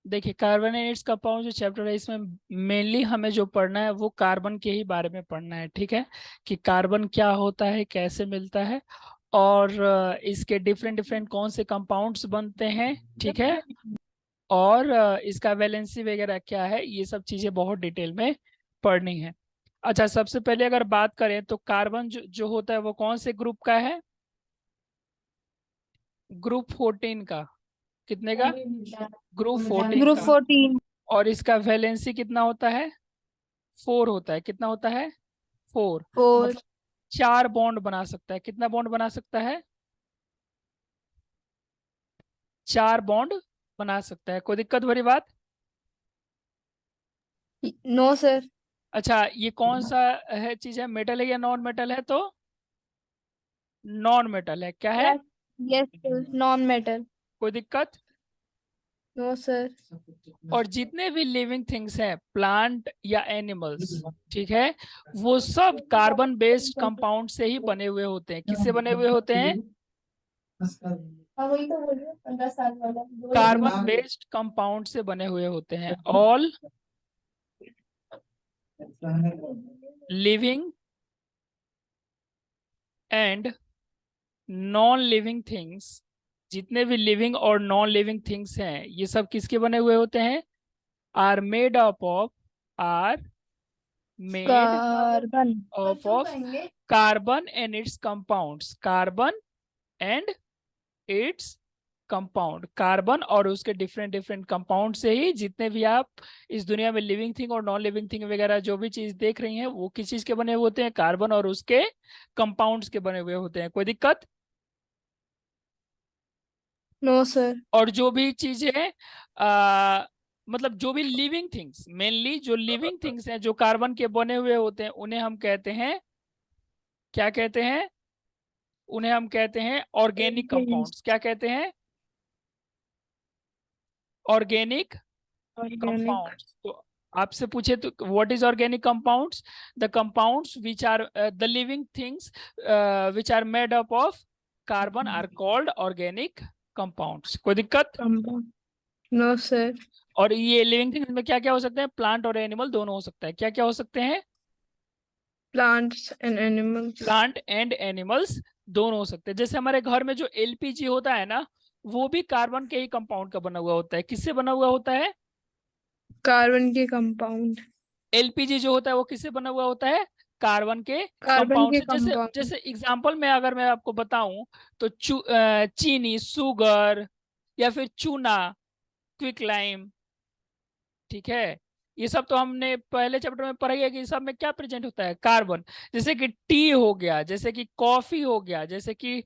देखिए, carbon and its compound जो chapter है, इसमें मेनली हमें जो पढ़ना है वो कार्बन के ही बारे में पढ़ना है। ठीक है, कि कार्बन क्या होता है, कैसे मिलता है, और इसके डिफरेंट डिफरेंट कौन से कंपाउंड्स बनते हैं। ठीक है, और इसका वैलेंसी वगैरह क्या है, ये सब चीज़ें बहुत डिटेल में पढ़नी है। अच्छा, सबसे पहले अगर बात करें तो कार्बन जो होता है वो कौन से ग्रुप का है? ग्रुप 14 का। कितने का? ग्रुप 14 ग्रुप का। 14। और इसका वैलेंसी कितना होता है? 4 होता है। कितना होता है? 4। 4। मतलब 4 बॉन्ड बना सकता है। कितना बॉन्ड बना सकता है? 4 बॉन्ड बना सकता है। कोई दिक्कत भरी बात? No sir. अच्छा, ये कौन सा है चीज है, मेटल है या नॉन मेटल है? तो नॉन मेटल है। क्या है? Yes. Yes sir, non metal. कोई दिक्कत? No sir. और जितने भी लिविंग थिंग्स हैं, प्लांट या एनिमल्स, ठीक है, वो सब कार्बन बेस्ड कंपाउंड से ही बने हुए होते हैं। किससे बने हुए होते हैं? हाँ वही तो बोल रही हूँ, 15 साल वाला कार्बन बेस्ड कंपाउंड से बने हुए होते हैं। All living and non living things, जितने भी लिविंग और नॉन लिविंग थिंग्स हैं, ये सब किसके बने हुए होते हैं? Are made up of, are made carbon. Of carbon and its compounds. Carbon and its compound, carbon और उसके डिफरेंट डिफरेंट कंपाउंड से ही जितने भी आप इस दुनिया में लिविंग थिंग और नॉन लिविंग थिंग वगैरह जो भी चीज देख रही हैं, वो किस चीज के बने हुए होते हैं? कार्बन और उसके कंपाउंड्स के बने हुए होते हैं। कोई दिक्कत? No sir. और जो भी चीजें आ, मतलब जो भी लिविंग थिंग्स, मेनली जो लिविंग थिंग्स हैं जो कार्बन के बने हुए होते हैं, उन्हें हम कहते हैं, क्या कहते हैं? उन्हें हम कहते हैं ऑर्गेनिक कंपाउंड्स। क्या कहते हैं? Organic organic. कंपाउंड्स। तो आपसे पूछे तो what is organic compounds? The compounds which are the living things which are made up of carbon are called organic compounds. कोई दिक्कत? कंपाउंड। No sir. और ये लिविंग थिंग्स में क्या क्या हो सकते हैं? प्लांट और एनिमल दोनों हो सकता है। क्या क्या हो सकते हैं? Plants and animals. Plant and animals दोनों हो सकते हैं। जैसे हमारे घर में जो एलपीजी होता है ना, वो भी कार्बन के ही कंपाउंड का बना हुआ होता है। किससे बना हुआ होता है? कार्बन के कंपाउंड। एलपीजी जो होता है वो किससे बना हुआ होता है? कार्बन के कार्बन कंपाउंड के से। जैसे कंपाउंड। जैसे एग्जांपल में अगर मैं आपको बताऊं तो चीनी, शुगर, या फिर चूना, क्विक लाइम, ठीक है, ये सब तो हमने पहले चैप्टर में पढ़ा ही है कि इस सब में क्या प्रेजेंट होता है? कार्बन। जैसे कि टी हो गया, जैसे कि कॉफी हो गया, जैसे कि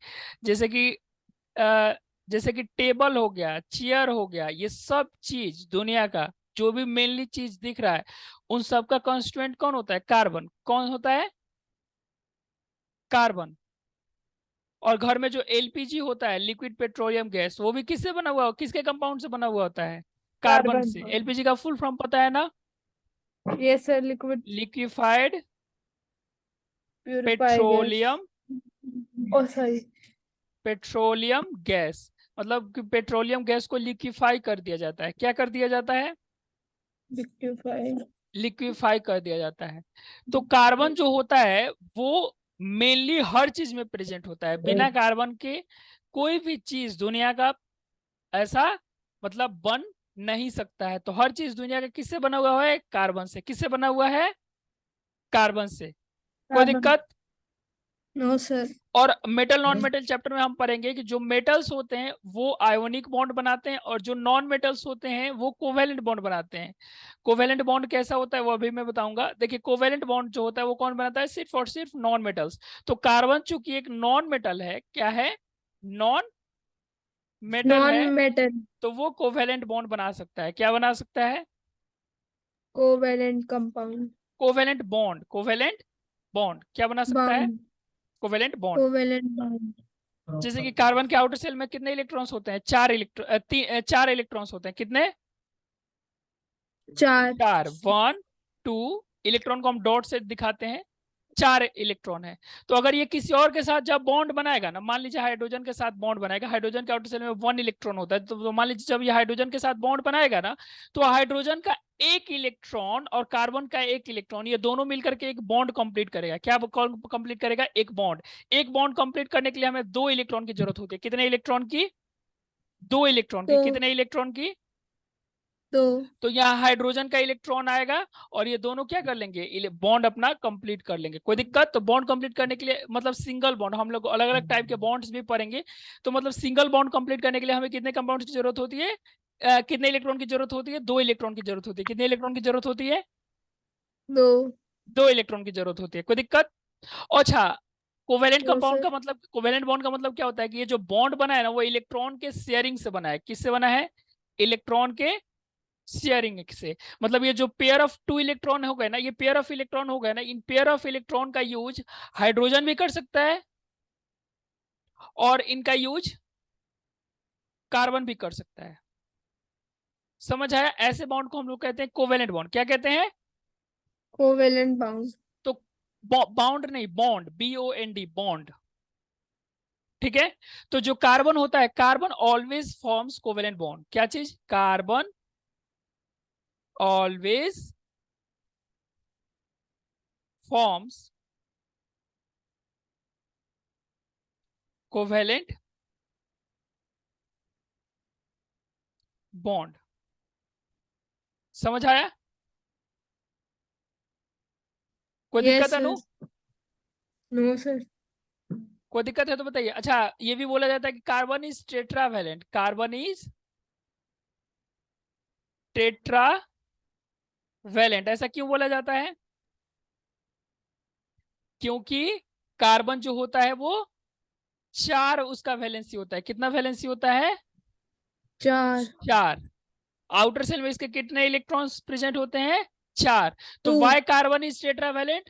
अ, जैसे कि टेबल हो गया, चेयर हो गया, ये सब चीज दुनिया का जो भी मेनली चीज दिख रहा है, उन सब का कॉन्स्टिट्यूएंट कौन होता है? कार्बन। कौन होता है? कार्बन। और घर में जो एलपीजी होता है, लिक्विड पेट्रोलियम गैस, वो भी किससे बना हुआ, किसके कंपाउंड से बना हुआ होता है? Carbon carbon. से। एलपीजी का फुल फॉर्म पता है ना? ये sir, liquid liquefied purify gas. Petroleum, oh sorry. Petroleum gas. मतलब कि पेट्रोलियम गैस को लिक्विफाई कर दिया जाता है। क्या कर दिया जाता है? लिक्विफाई। लिक्विफाई कर दिया जाता है। तो कार्बन जो होता है वो मेनली हर चीज में प्रेजेंट होता है। बिना कार्बन के कोई भी चीज दुनिया का ऐसा मतलब बन नहीं सकता है। तो हर चीज दुनिया का किससे बना हुआ है? कार्बन से। किससे बना हुआ है? कार्बन से। कोई कार्बन। दिक्कत? No sir. और मेटल नॉन मेटल चैप्टर में हम पढ़ेंगे कि जो मेटल्स होते हैं वो आयोनिक बॉन्ड बनाते हैं, और जो नॉन मेटल्स होते हैं वो कोवेलेंट बॉन्ड बनाते हैं। कोवेलेंट बॉन्ड कैसा होता है वो अभी मैं बताऊंगा। देखिए, कोवेलेंट बॉन्ड जो होता है वो कौन बनाता है? सिर्फ और सिर्फ नॉन मेटल्स। तो कार्बन चूंकि एक नॉन मेटल है, क्या है? नॉन मेटल नॉन है, मेटल। तो वो कोवेलेंट बॉन्ड बना सकता है। क्या बना सकता है? Covalent compound. Covalent bond. Covalent bond क्या बना सकता है? Bound. Covalent bond. Covalent bound. जैसे कि कार्बन के आउटर सेल में कितने इलेक्ट्रॉन्स होते हैं? 4 इलेक्ट्रॉन्स होते हैं। कितने? 4। 4। 1 2, इलेक्ट्रॉन को हम डॉट से दिखाते हैं, 4 इलेक्ट्रॉन है। तो अगर ये किसी और के साथ जब बॉन्ड बनाएगा ना, मान लीजिए हाइड्रोजन के साथ बॉन्ड बनाएगा, हाइड्रोजन के आउटर सेल में 1 इलेक्ट्रॉन होता है, तो मान लीजिए जब ये हाइड्रोजन के साथ बॉन्ड बनाएगा ना, तो हाइड्रोजन का एक इलेक्ट्रॉन और कार्बन का एक इलेक्ट्रॉन, ये दोनों मिलकर के एक बॉन्ड कंप्लीट करेगा। क्या कंप्लीट करेगा? एक बॉन्ड। एक बॉन्ड कंप्लीट करने के लिए हमें 2 इलेक्ट्रॉन की जरूरत होती है। कितने इलेक्ट्रॉन की? 2 इलेक्ट्रॉन की। तो कितने इलेक्ट्रॉन की? तो तो यहाँ हाइड्रोजन का इलेक्ट्रॉन आएगा और ये दोनों क्या कर लेंगे? बॉन्ड अपना कंप्लीट कर लेंगे। कोई दिक्कत? तो बॉन्ड कंप्लीट करने के लिए मतलब सिंगल बॉन्ड, हम लोग अलग अलग टाइप के बॉन्ड्स भी पढ़ेंगे, तो मतलब सिंगल बॉन्ड कंप्लीट करने के लिए हमें कितने कंपाउंड्स की जरूरत होती है? कितने इलेक्ट्रॉन की जरूरत होती है? 2 इलेक्ट्रॉन की जरूरत होती है। कितने इलेक्ट्रॉन की जरूरत होती है? दो 2 इलेक्ट्रॉन की जरूरत होती है। कोई दिक्कत? अच्छा, कोवेलेंट नो कंपाउंड सर। का मतलब, कोवेलेंट बॉन्ड का मतलब क्या होता है कि ये जो बॉन्ड बना है ना, वो इलेक्ट्रॉन के शेयरिंग से बना है। किससे बना है? इलेक्ट्रॉन के शेयरिंग से। मतलब ये जो पेयर ऑफ 2 इलेक्ट्रॉन हो गए ना, ये पेयर ऑफ इलेक्ट्रॉन हो गए ना, इन पेयर ऑफ इलेक्ट्रॉन का यूज हाइड्रोजन भी कर सकता है और इनका यूज कार्बन भी कर सकता है। समझ आया? ऐसे बॉन्ड को हम लोग कहते हैं कोवेलेंट बॉन्ड। क्या कहते हैं? Covalent bound. तो बाउंड नहीं, बॉन्ड, BOND, बॉन्ड। ठीक है। तो जो कार्बन होता है, carbon always forms covalent bond. क्या चीज? Carbon always forms covalent bond. समझ आया? कोई यस दिक्कत है? सर। नो? No sir. कोई दिक्कत है तो बताइए। अच्छा, ये भी बोला जाता है कि carbon is tetravalent. Carbon is tetravalent, ऐसा क्यों बोला जाता है? क्योंकि कार्बन जो होता है वो 4 उसका वैलेंसी होता है। कितना वैलेंसी होता है? चार। 4। आउटर सेल में इसके कितने इलेक्ट्रॉन्स प्रेजेंट होते हैं? 4। तो two. Why carbon is tetravalent?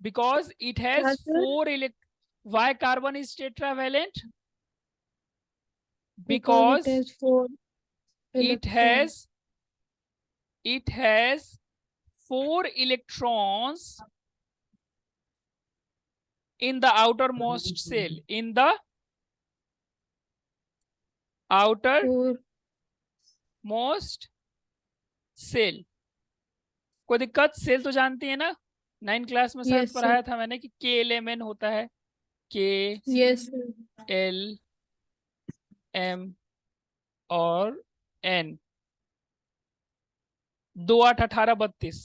Because it क्या has sir? 4 why carbon is tetravalent? Because it because has four it electron. has it has 4 electrons in the outermost cell, in the outermost four. cell। कोई दिक्कत? Cell तो जानती है ना, 9 class में शायद yes sir. पढ़ाया था मैंने कि KLMN होता है। Yes sir. KLM और N। 2 8 18 32,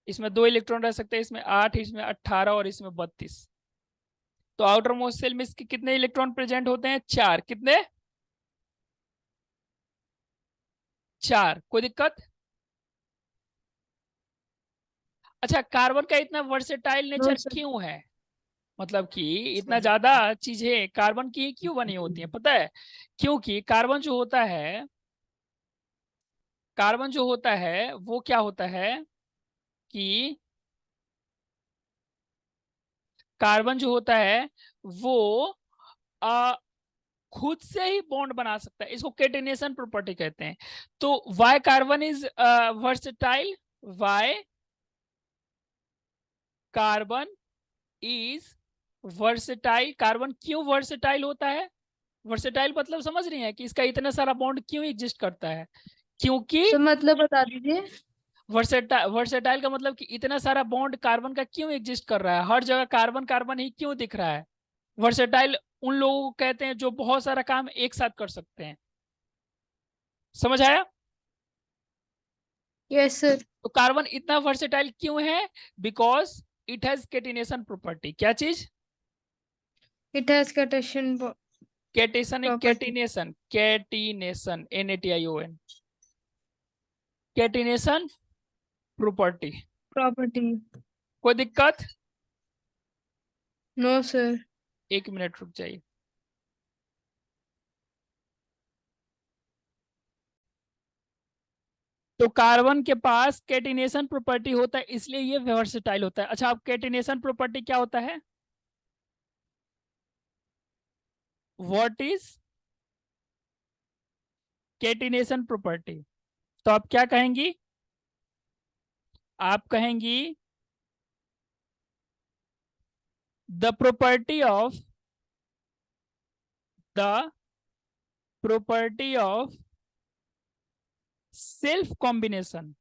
इसमें 2 इलेक्ट्रॉन रह सकते हैं, इसमें 8, इसमें 18 और इसमें 32। तो आउटर मोस्ट सेल में इसके कितने इलेक्ट्रॉन प्रेजेंट होते हैं? 4। कितने? 4। कोई दिक्कत? अच्छा, कार्बन का इतना वर्सेटाइल नो नेचर सर। क्यों है? मतलब कि इतना ज्यादा चीजें कार्बन की क्यों बनी होती हैं, पता है? क्योंकि कार्बन जो होता है वो क्या होता है कि कार्बन जो होता है वो आ, खुद से ही बॉन्ड बना सकता है। इसको केटिनेशन प्रॉपर्टी कहते हैं। तो why carbon is versatile? Why carbon is versatile? Carbon क्यों वर्सेटाइल होता है? वर्सेटाइल मतलब समझ रही हैं कि इसका इतना सारा बॉन्ड क्यों एग्जिस्ट करता है? क्योंकि सर मतलब बता दीजिए। वर्सेटाइल का मतलब कि इतना सारा बॉन्ड कार्बन का क्यों एग्जिस्ट कर रहा है, हर जगह कार्बन कार्बन ही क्यों दिख रहा है? वर्सेटाइल उन लोगों को कहते हैं जो बहुत सारा काम एक साथ कर सकते हैं। समझ आया? Yes sir. तो कार्बन इतना वर्सेटाइल क्यों है? Because it has catenation property. क्या चीज? It has catenation catenation, property. Catenation, catenation, NATION, catenation property. Property. कोई दिक्कत? No sir. 1 मिनट रुक जाइए। तो कार्बन के पास कैटिनेशन प्रॉपर्टी होता है, इसलिए ये वर्सेटाइल होता है। अच्छा, अब कैटिनेशन प्रॉपर्टी क्या होता है? What is catenation property? तो आप क्या कहेंगी? आप कहेंगी the property of self combination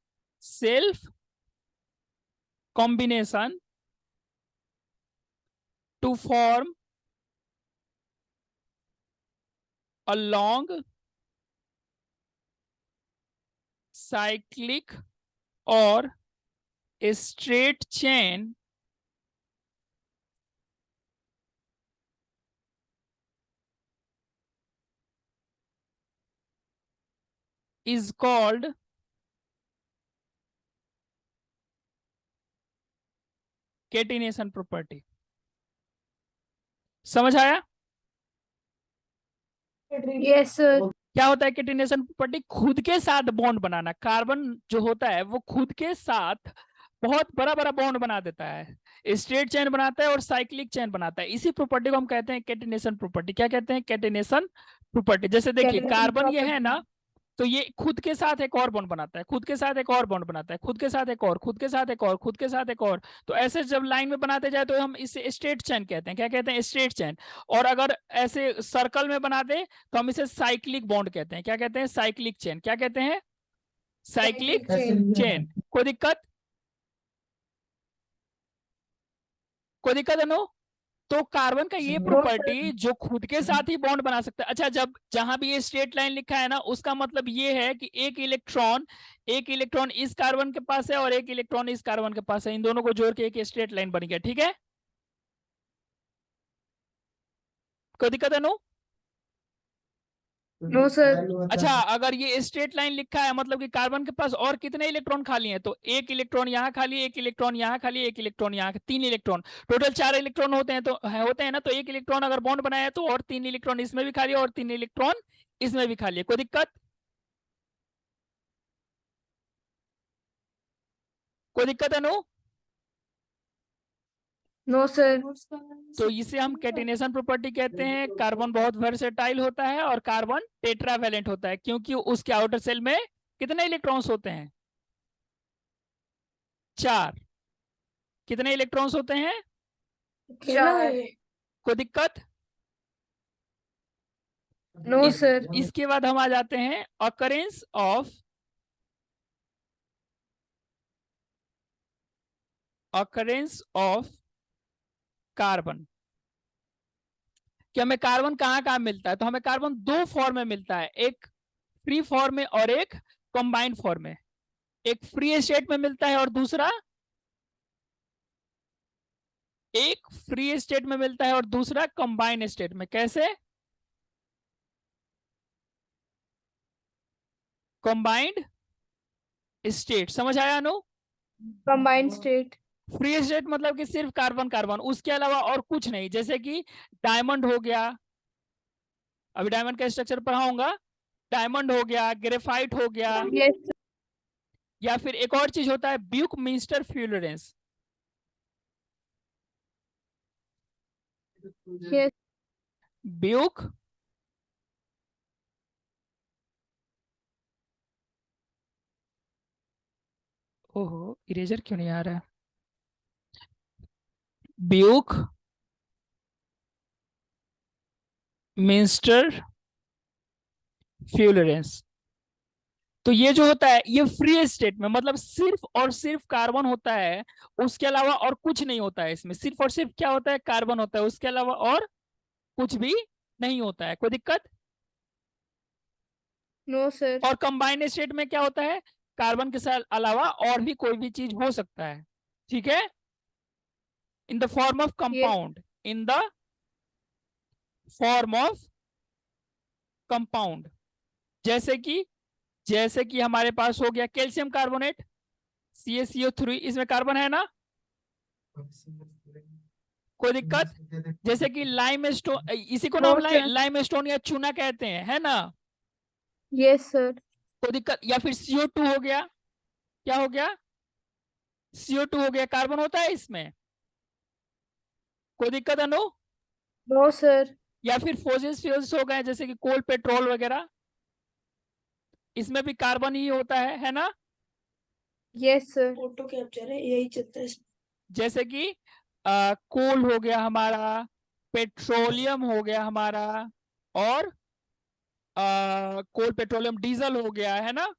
to form a long cyclic or a straight chain is called catenation property। समझ आया? Yes sir. क्या होता है catenation property? खुद के साथ बॉन्ड बनाना। कार्बन जो होता है वो खुद के साथ बहुत बड़ा बड़ा बॉन्ड बना देता है, स्ट्रेट चेन बनाता है और साइक्लिक चेन बनाता है। इसी प्रॉपर्टी को हम कहते हैं कैटेनेशन प्रॉपर्टी। क्या कहते हैं? Catenation property. जैसे देखिए कार्बन ये है ना, तो ये खुद के साथ एक और बॉन्ड बनाता है, खुद के साथ एक और बॉन्ड बनाता है, खुद के साथ एक और, खुद के साथ एक और, खुद के साथ एक और। तो ऐसे जब लाइन में बनाते जाए तो हम इसे स्ट्रेट चेन कहते हैं। क्या कहते हैं? Straight chain. और अगर ऐसे सर्कल में बना दे तो हम इसे साइक्लिक बॉन्ड कहते हैं। क्या कहते हैं? Cyclic chain. क्या कहते हैं? Cyclic chain. कोई दिक्कत? कोई दिक्कत है? नो। तो कार्बन का ये प्रॉपर्टी जो खुद के साथ ही बॉन्ड बना सकता है। अच्छा, जब जहां भी ये स्ट्रेट लाइन लिखा है ना, उसका मतलब ये है कि एक इलेक्ट्रॉन इस कार्बन के पास है और एक इलेक्ट्रॉन इस कार्बन के पास है। इन दोनों को जोड़ के एक स्ट्रेट लाइन बन गया। ठीक है? कोई दिक्कत है? नो। No sir. अच्छा, अगर ये स्ट्रेट लाइन लिखा है मतलब कि कार्बन के पास और कितने इलेक्ट्रॉन खाली हैं? तो एक इलेक्ट्रॉन यहाँ खाली, एक इलेक्ट्रॉन यहाँ खाली, एक इलेक्ट्रॉन यहाँ, 3 इलेक्ट्रॉन। टोटल 4 इलेक्ट्रॉन होते हैं ना। तो एक इलेक्ट्रॉन अगर बॉन्ड बनाया है तो और 3 इलेक्ट्रॉन इसमें भी खाली है और 3 इलेक्ट्रॉन इसमें भी खाली है। कोई दिक्कत? कोई दिक्कत है? नो। No sir. तो इसे हम कैटिनेशन प्रॉपर्टी कहते हैं। कार्बन बहुत वर्सेटाइल होता है और कार्बन टेट्रावैलेंट होता है क्योंकि उसके आउटर सेल में कितने इलेक्ट्रॉन्स होते हैं? 4। कितने इलेक्ट्रॉन्स होते हैं? 4। कोई दिक्कत? No sir. इसके बाद हम आ जाते हैं occurrence of कार्बन। कि हमें कार्बन कहां कहां मिलता है? तो हमें कार्बन 2 फॉर्म में मिलता है, एक फ्री फॉर्म में और एक कंबाइंड फॉर्म में। एक फ्री स्टेट में मिलता है और दूसरा कंबाइंड स्टेट में। कैसे? Combined state. समझ आया no? Combined state. Free state मतलब कि सिर्फ कार्बन कार्बन, उसके अलावा और कुछ नहीं। जैसे कि डायमंड हो गया, अभी डायमंड का स्ट्रक्चर पढ़ाऊंगा। डायमंड हो गया, ग्रेफाइट हो गया, यस या फिर एक और चीज होता है ब्यूकमिंस्टर फ्यूलोरेंस। यस। ब्यूक ओहो, इरेजर क्यों नहीं आ रहा है? ब्यूक मिंस्टर फ्यूलोरेंस। तो ये जो होता है ये फ्री स्टेट में, मतलब सिर्फ और सिर्फ कार्बन होता है, उसके अलावा और कुछ नहीं होता है इसमें। सिर्फ और सिर्फ क्या होता है? कार्बन होता है, उसके अलावा और कुछ भी नहीं होता है। कोई दिक्कत? No sir. और कंबाइंड स्टेट में क्या होता है? कार्बन के साथ अलावा और भी कोई भी चीज हो सकता है। ठीक है? In the form of compound, in the form of compound. जैसे कि हमारे पास हो गया कैल्शियम कार्बोनेट CaCO3, इसमें कार्बन है ना? कोई दिक्कत? जैसे कि लाइम स्टोन, इसी को नाम लाइम स्टोन या चूना कहते हैं, है ना? Yes sir. कोई दिक्कत? या फिर CO2 हो गया। क्या हो गया? CO2 हो गया, कार्बन होता है इसमें। कोई दिक्कत है? नो। No sir. या फिर फोसिल फ्यूल्स हो गए जैसे कि कोल, पेट्रोल वगैरह, इसमें भी कार्बन ही होता है ना? Yes sir. फोटो कैप्चर है, यही चलता है। जैसे कि कोल हो गया हमारा, पेट्रोलियम हो गया हमारा, और कोल पेट्रोलियम डीजल हो गया, है ना।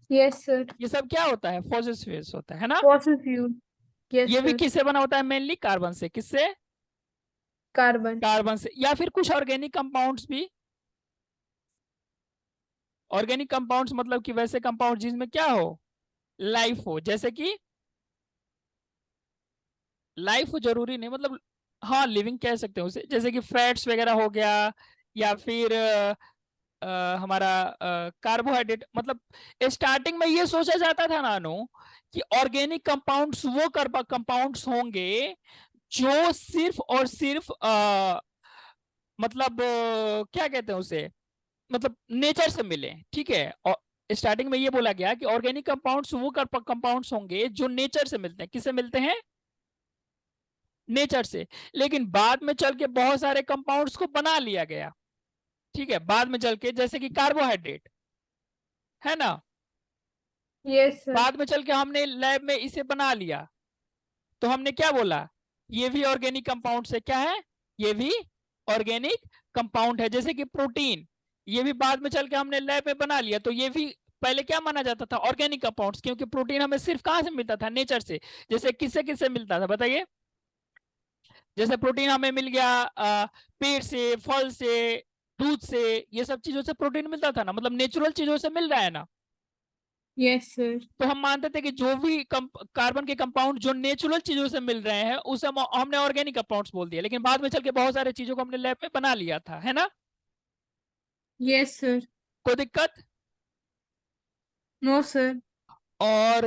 Yes sir. ये सब क्या होता है, फॉसिल फ्यूल्स होता है ना। Fossil fuel. यस ये भी सर। किससे बना होता है, मेनली कार्बन से। किससे? कार्बन। कार्बन से, या फिर कुछ ऑर्गेनिक कंपाउंड्स भी। ऑर्गेनिक कंपाउंड्स मतलब कि वैसे कंपाउंड जिसमें क्या हो, लाइफ हो। जैसे कि लाइफ हो जरूरी नहीं, मतलब हाँ लिविंग कह सकते हैं उसे, जैसे कि फैट्स वगैरह हो गया, या फिर हमारा कार्बोहाइड्रेट। मतलब स्टार्टिंग में ये सोचा जाता था नानो कि ऑर्गेनिक कंपाउंड्स वो कंपाउंड्स होंगे जो सिर्फ और सिर्फ मतलब क्या कहते हैं उसे, मतलब नेचर से मिले, ठीक है। और स्टार्टिंग में ये बोला गया कि ऑर्गेनिक कंपाउंड्स वो कंपाउंड्स होंगे जो नेचर से मिलते हैं। किससे मिलते हैं? नेचर से। लेकिन बाद में चल के बहुत सारे कंपाउंड्स को बना लिया गया, ठीक है, बाद में चल के, जैसे कि कार्बोहाइड्रेट, है ना। Yes sir. बाद में चल के हमने लैब में इसे बना लिया, तो हमने क्या बोला, ये भी ऑर्गेनिक कंपाउंड है। क्या है? ये भी ऑर्गेनिक कंपाउंड है। जैसे कि प्रोटीन, ये भी बाद में चल के हमने लैब में बना लिया, तो ये भी पहले क्या माना जाता था, ऑर्गेनिक कंपाउंड्स, क्योंकि प्रोटीन हमें सिर्फ कहां से मिलता था, नेचर से। जैसे किससे किससे मिलता था बताइए। जैसे प्रोटीन हमें मिल गया पेड़ से, फल से, दूध से, ये सब चीजों से प्रोटीन मिलता था ना, मतलब नेचुरल चीजों से मिल रहा है ना। Yes sir. तो हम मानते थे कि जो भी कार्बन के कंपाउंड जो नेचुरल चीजों से मिल रहे हैं उसे हमने ऑर्गेनिक कंपाउंड्स बोल दिया। लेकिन बाद में चल के बहुत सारे चीजों को हमने लैब में बना लिया था, है ना। Yes sir. कोई दिक्कत? No sir. और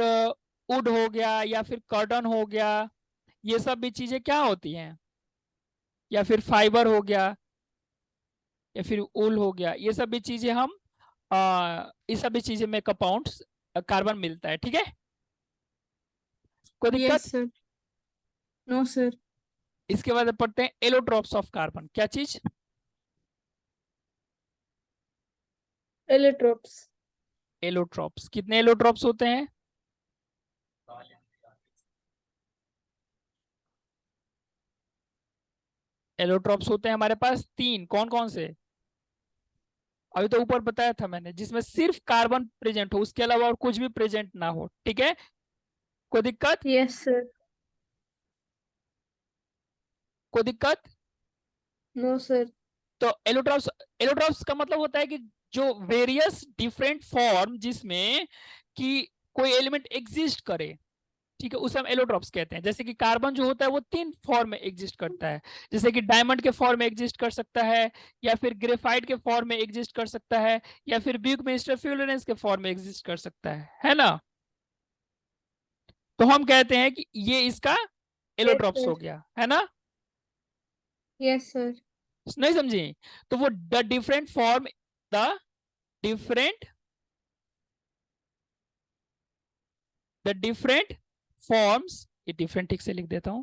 वुड हो गया, या फिर कर्टन हो गया, ये सब भी चीजें क्या होती हैं, या फिर फाइबर हो गया, या फिर ऊल हो गया, ये सब भी चीजें हम इस सब भी चीजें में कंपाउंड्स कार्बन मिलता है, ठीक है। कोई यस दिक्कत? सर। No sir. इसके बाद पढ़ते हैं एलोट्रॉप्स ऑफ कार्बन। क्या चीज? एलोट्रोप्स। एलोट्रॉप्स। कितने एलोट्रॉप्स होते हैं? एलोट्रॉप्स होते हैं हमारे पास तीन। कौन कौन से? अभी तो ऊपर बताया था मैंने, जिसमें सिर्फ कार्बन प्रेजेंट हो, उसके अलावा और कुछ भी प्रेजेंट ना हो, ठीक है। कोई दिक्कत? Yes sir. कोई दिक्कत? No sir. तो एलोट्रॉप्स, एलोट्रॉप्स का मतलब होता है कि जो वेरियस डिफरेंट फॉर्म जिसमें कि कोई एलिमेंट एग्जिस्ट करे, ठीक है, उसे हम एलोट्रॉप्स कहते हैं। जैसे कि कार्बन जो होता है वो तीन फॉर्म में एग्जिस्ट करता है। जैसे कि डायमंड के फॉर्म में एग्जिस्ट कर सकता है, या फिर ग्रेफाइट के फॉर्म में एग्जिस्ट कर सकता है, या फिर ब्यूकमेस्टर फ्लोरेंस के फॉर्म में एग्जिस्ट कर सकता है ना। तो हम कहते हैं कि ये इसका यस एलोट्रॉप्स हो सर। गया, है ना। Yes sir. नहीं समझे? तो वो the different form, the different, the different forms, ये डिफरेंट ठीक से लिख देता हूं,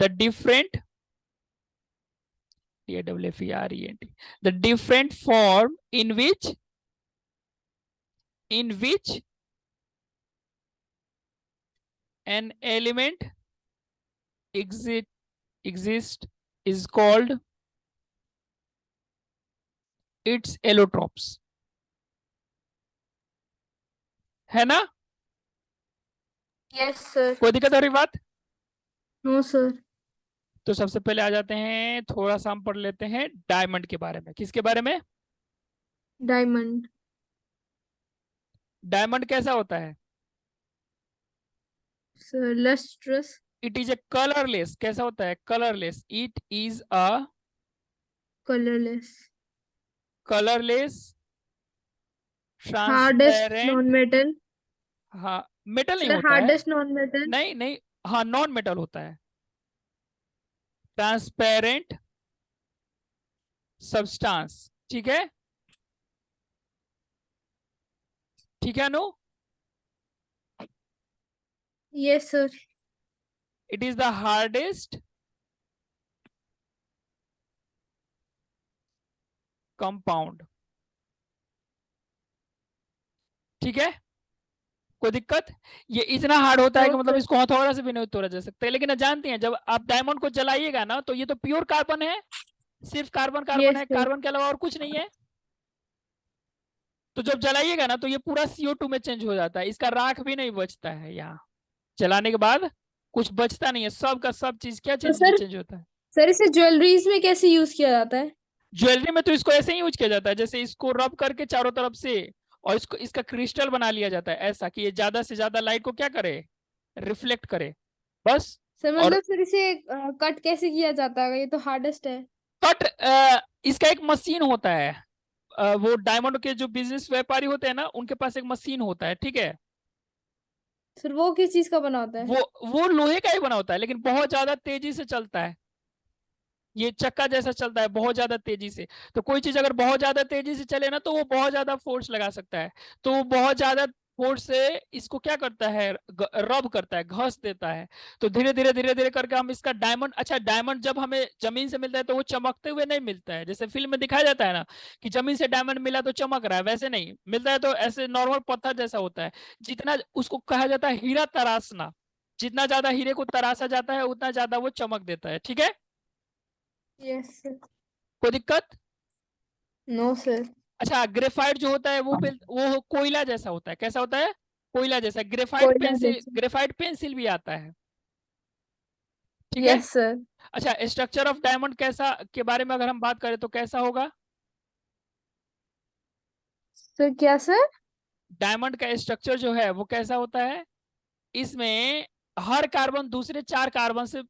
the different, DFFERENT, the different form in which an element exist is called its allotropes, है ना। Yes sir. कोई दिक्कत हो रही बात? No sir. तो सबसे पहले आ जाते हैं, थोड़ा सा हम पढ़ लेते हैं डायमंड के बारे में। किसके बारे में? डायमंड। डायमंड कैसा होता है? Sir lustrous. It is a colourless. कैसा होता है? Colourless. It is a colourless. Colourless, hardest transparent. Non metal. हाँ, मेटल नहीं सर होता है। Hardest non metal. नहीं नहीं, हाँ नॉन मेटल होता है। ट्रांसपेरेंट सब्सटेंस, ठीक है। ठीक है no. Yes sir. It is the hardest compound, ठीक है। कोई दिक्कत? ये इतना हार्ड होता है नो कि मतलब सर। इसको हथौड़ा से भी नहीं तोड़ा जा सकता है। लेकिन आप जानती हैं जब आप डायमंड को जलाइएगा ना तो ये तो प्योर कार्बन है, सिर्फ कार्बन कार्बन यस है, सर। कार्बन के अलावा और कुछ नहीं है। तो जब जलाइएगा ना तो ये पूरा CO2 में चेंज हो जाता है, इसका राख भी नहीं बचता है यहाँ। जलाने के बाद कुछ बचता नहीं है, सब का सब चीज क्या तो चेंज में सर, चेंज होता है। इसे ज्वेलरीज में कैसे यूज किया जाता है? ज्वेलरी में तो इसको ऐसे ही यूज किया जाता है, जैसे इसको रब करके चारों तरफ से, और इसको इसका क्रिस्टल बना लिया जाता है ऐसा कि ये ज्यादा से ज्यादा लाइट को क्या करे, रिफ्लेक्ट करे, बस। सर और मतलब फिर इसे कट कैसे किया जाता है? ये तो हार्डेस्ट है। कट, इसका एक मशीन होता है। वो डायमंड के जो बिजनेस व्यापारी होते हैं ना, उनके पास एक मशीन होता है, ठीक है। सर वो किस चीज का बना होता है? वो लोहे का ही बना होता है, लेकिन बहुत ज्यादा तेजी से चलता है। ये चक्का जैसा चलता है बहुत ज्यादा तेजी से। तो कोई चीज अगर बहुत ज्यादा तेजी से चले ना तो वो बहुत ज्यादा फोर्स लगा सकता है। तो वो बहुत ज्यादा फोर्स से इसको क्या करता है, रब करता है, घस देता है। तो धीरे धीरे धीरे धीरे करके हम इसका डायमंड, अच्छा डायमंड जब हमें जमीन से मिलता है तो वो चमकते हुए नहीं मिलता है, जैसे फिल्म में दिखाया जाता है ना कि जमीन से डायमंड मिला तो चमक रहा है, वैसे नहीं मिलता है। तो ऐसे नॉर्मल पत्थर जैसा होता है। जितना उसको कहा जाता है हीरा तराशना, जितना ज्यादा हीरे को तराशा जाता है उतना ज्यादा वो चमक देता है, ठीक है। Yes sir. कोई दिक्कत? No sir. अच्छा, ग्रेफाइट जो होता है वो कोयला जैसा होता है, कैसा होता है, कोयला जैसा। ग्रेफाइट कोयला पेंसिल, जैसे। ग्रेफाइट पेंसिल भी आता है, ठीक है। Yes sir. अच्छा, स्ट्रक्चर ऑफ डायमंड कैसा के बारे में अगर हम बात करें तो कैसा होगा? सर क्या सर? डायमंड का स्ट्रक्चर जो है वो कैसा होता है? इसमें हर कार्बन दूसरे 4 कार्बन से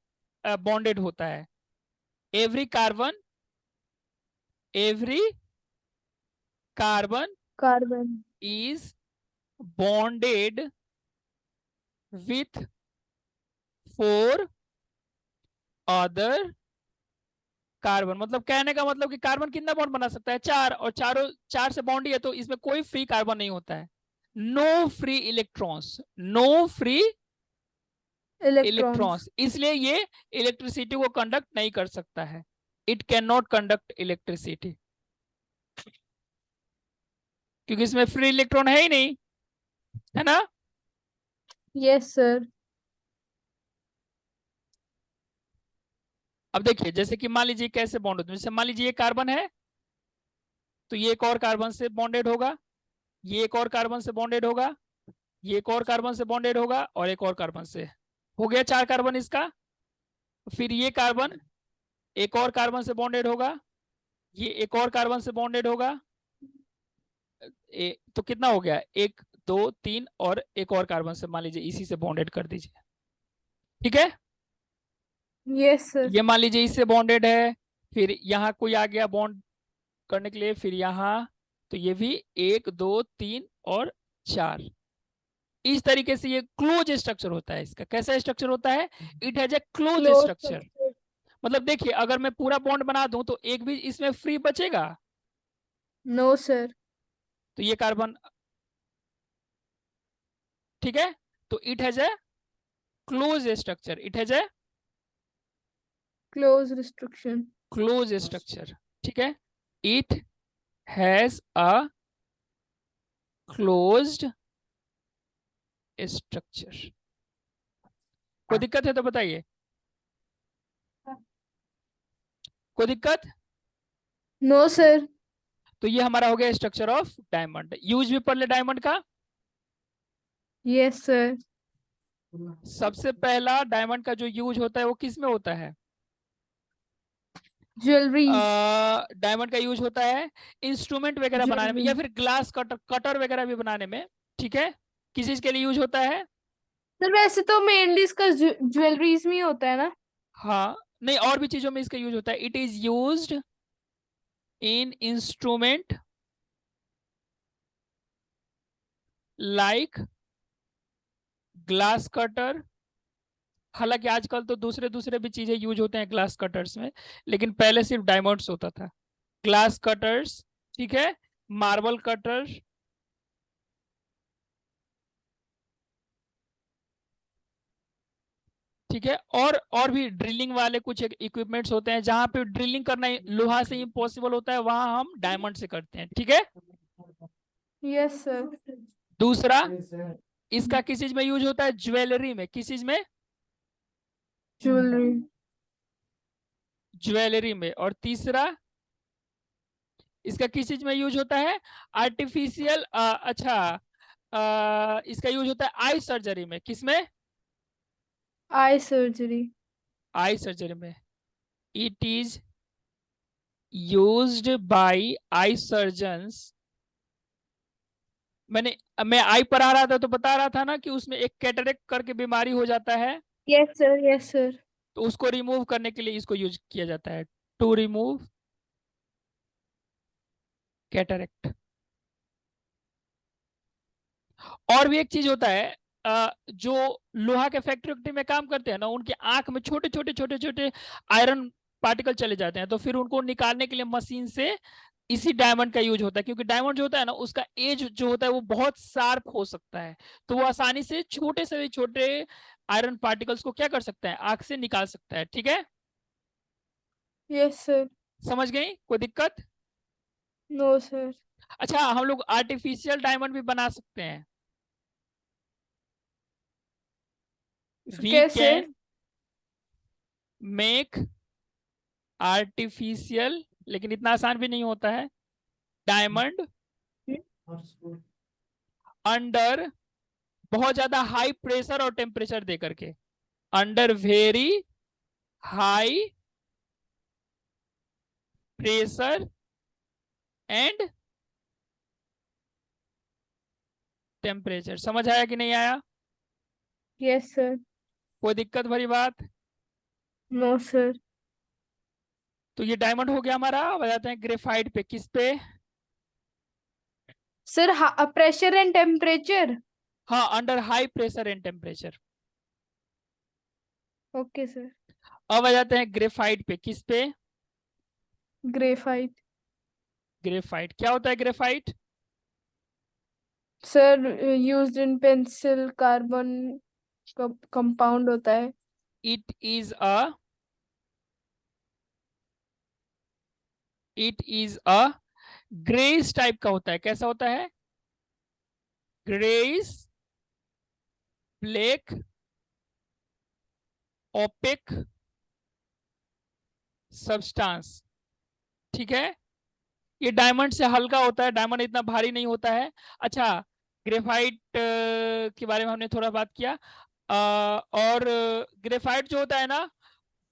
बॉन्डेड होता है। Every carbon, every carbon carbon. Is bonded with 4 other carbon. मतलब कहने का मतलब कि कार्बन कितना बॉन्ड बना सकता है, 4, और चारों 4 से बॉन्ड ही है तो इसमें कोई फ्री कार्बन नहीं होता है। No free electrons, no free electrons. Electrons, इसलिए ये इलेक्ट्रिसिटी को कंडक्ट नहीं कर सकता है। It can not conduct electricity, क्योंकि इसमें फ्री इलेक्ट्रॉन है ही नहीं, है ना। Yes sir. अब देखिए जैसे कि मान लीजिए कैसे बॉन्ड होते हैं, जैसे मान लीजिए ये कार्बन है तो ये एक और कार्बन से बॉन्डेड होगा, ये एक और कार्बन से बॉन्डेड होगा, ये एक और कार्बन से बॉन्डेड होगा, और एक और कार्बन से, हो गया 4 कार्बन इसका। फिर ये कार्बन एक और कार्बन से बॉन्डेड होगा, ये एक और कार्बन से बॉन्डेड होगा। तो कितना हो गया, 1 2 3, और एक और कार्बन से मान लीजिए इसी से बॉन्डेड कर दीजिए, ठीक है। Yes sir. ये मान लीजिए इससे बॉन्डेड है, फिर यहाँ कोई आ गया बॉन्ड करने के लिए, फिर यहाँ, तो ये भी 1 2 3 और 4। इस तरीके से ये क्लोज स्ट्रक्चर होता है इसका। कैसा स्ट्रक्चर होता है? It has a close close structure. Structure. मतलब देखिए अगर मैं पूरा बॉन्ड बना दूं तो एक भी इसमें फ्री बचेगा? No sir. तो ये कार्बन, ठीक है। तो it has a close structure, it has a close restriction. Close structure, ठीक है। It has a closed structure. कोई दिक्कत है तो बताइए, कोई दिक्कत? No sir. तो ये हमारा हो गया स्ट्रक्चर ऑफ डायमंड। यूज भी पढ़ ले डायमंड का। Yes sir. सबसे पहला डायमंड का जो यूज होता है वो किस में होता है? ज्वेलरीज। डायमंड का यूज होता है इंस्ट्रूमेंट वगैरह बनाने में, ज्वेलरी। या फिर ग्लास कटर, कटर वगैरह भी बनाने में, ठीक है। किस चीज के लिए यूज होता है? सर वैसे तो मेनली इसका ज्वेलरीज में ही होता है ना? हाँ, नहीं और भी चीजों में इसका यूज होता है। It is used in instrument like glass cutter. हालांकि आजकल तो दूसरे दूसरे भी चीजें यूज होते हैं ग्लास कटर्स में, लेकिन पहले सिर्फ डायमंड्स होता था। ग्लास कटर्स, ठीक है, मार्बल कटर, ठीक है। और भी ड्रिलिंग वाले कुछ इक्विपमेंट्स होते हैं, जहां पे ड्रिलिंग करना लोहा से इम्पॉसिबल होता है, वहां हम डायमंड से करते हैं, ठीक है। Yes sir. दूसरा, इसका किस चीज में यूज होता है? ज्वेलरी में। किस चीज में? ज्वेलरी। ज्वेलरी में। और तीसरा, इसका किस चीज में यूज होता है? आर्टिफिशियल, अच्छा, इसका यूज होता है आई सर्जरी में। किसमें? Eye surgery. आई सर्जरी में। It is used by I surgeons. मैं आई पर आ रहा था तो बता रहा था ना कि उसमें एक कैटरेक्ट करके बीमारी हो जाता है, यस सर, यस सर। तो उसको रिमूव करने के लिए इसको यूज किया जाता है, टू रिमूव कैटरेक्ट। और भी एक चीज होता है, जो लोहा के फैक्ट्री वैक्ट्री में काम करते हैं ना, उनके आंख में छोटे छोटे छोटे छोटे आयरन पार्टिकल चले जाते हैं, तो फिर उनको निकालने के लिए मशीन से इसी डायमंड का यूज होता है, क्योंकि डायमंड जो होता है ना, उसका एज जो होता है वो बहुत शार्प हो सकता है, तो वो आसानी से छोटे से भी छोटे आयरन पार्टिकल्स को क्या कर सकता है? आंख से निकाल सकता है। ठीक है, यस सर। समझ गई? कोई दिक्कत? No sir. अच्छा, हम लोग आर्टिफिशियल डायमंड भी बना सकते हैं। वी कैसे? कैन मेक आर्टिफिशियल, लेकिन इतना आसान भी नहीं होता है, डायमंड अंडर बहुत ज्यादा हाई प्रेशर और टेम्परेचर दे करके, under very high pressure and temperature. समझ आया कि नहीं आया? Yes sir. कोई दिक्कत भरी बात? No sir. तो ये डायमंड हो गया हमारा। बताते हैं ग्रेफाइट पे। किस पे? Sir pressure and temperature. हाँ, under high pressure and temperature. Okay sir. अब आ जाते हैं ग्रेफाइट पे। किस पे? ग्रेफाइट। ग्रेफाइट क्या होता है? Graphite sir used in pencil carbon compound होता है। It is a it is a grease type का होता है। कैसा होता है? Grease, black, opaque substance. ठीक है, ये डायमंड से हल्का होता है, डायमंड इतना भारी नहीं होता है। अच्छा, ग्रेफाइट के बारे में हमने थोड़ा बात किया। और ग्रेफाइट जो होता है ना,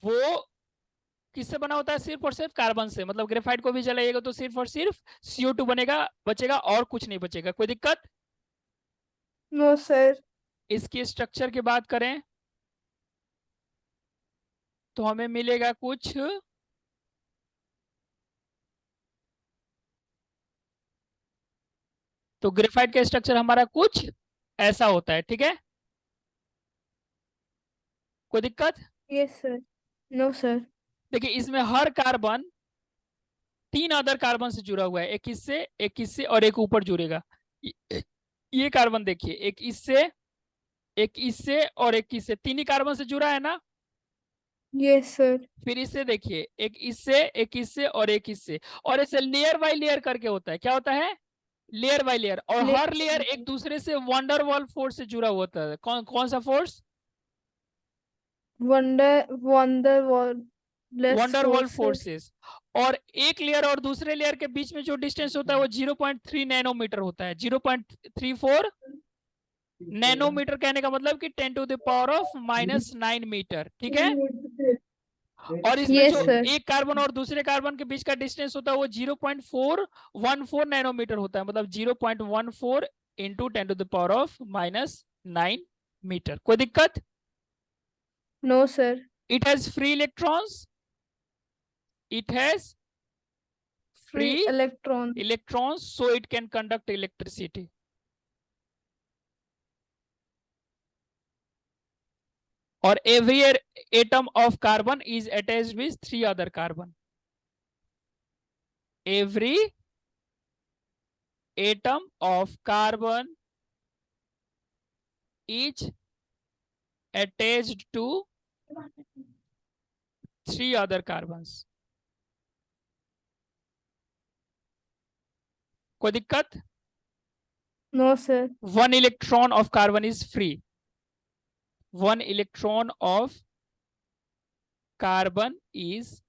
वो किससे बना होता है? सिर्फ और सिर्फ कार्बन से। मतलब ग्रेफाइट को भी जलाइएगा तो सिर्फ और सिर्फ CO2 बनेगा, बचेगा, और कुछ नहीं बचेगा। कोई दिक्कत? No sir. इसकी स्ट्रक्चर की बात करें तो हमें मिलेगा कुछ तो ग्रेफाइट का स्ट्रक्चर हमारा कुछ ऐसा होता है। ठीक है, कोई दिक्कत? Yes sir. No sir. देखिए, इसमें हर कार्बन 3 अदर कार्बन से जुड़ा हुआ है, एक इससे और एक ऊपर जुड़ेगा। ये कार्बन देखिए, एक इससे और एक इससे, 3 ही कार्बन से जुड़ा है ना। Yes sir. फिर इससे देखिए, एक इससे और एक इससे, और ऐसे लेयर बाय लेयर करके होता है। क्या होता है? Layer by layer. और हर लेयर एक दूसरे से वंडरवॉल फोर्स से जुड़ा होता है। कौन कौन सा force? Van der Waals van der Waals forces. Forces. और एक लेयर और दूसरे लेयर के बीच में जो डिस्टेंस होता है वो 0.3 नैनोमीटर होता है। 0.34 नैनोमीटर कहने का मतलब कि 10⁻⁻⁹ ठीक है। और इसमें जो यस सर। एक कार्बन और दूसरे कार्बन के बीच का डिस्टेंस होता है वो 0.414 नैनोमीटर होता है, मतलब 0.14 इंटू 10⁻⁻⁹ मीटर। कोई दिक्कत? No sir. It has free electrons, it has free free electron. electrons, so it can conduct electricity. Or every atom of carbon is attached with 3 other carbon. Every atom of carbon is attached to 3 other carbons. कोई दिक्कत? No, sir. 1 electron of carbon is free. 1 electron of carbon is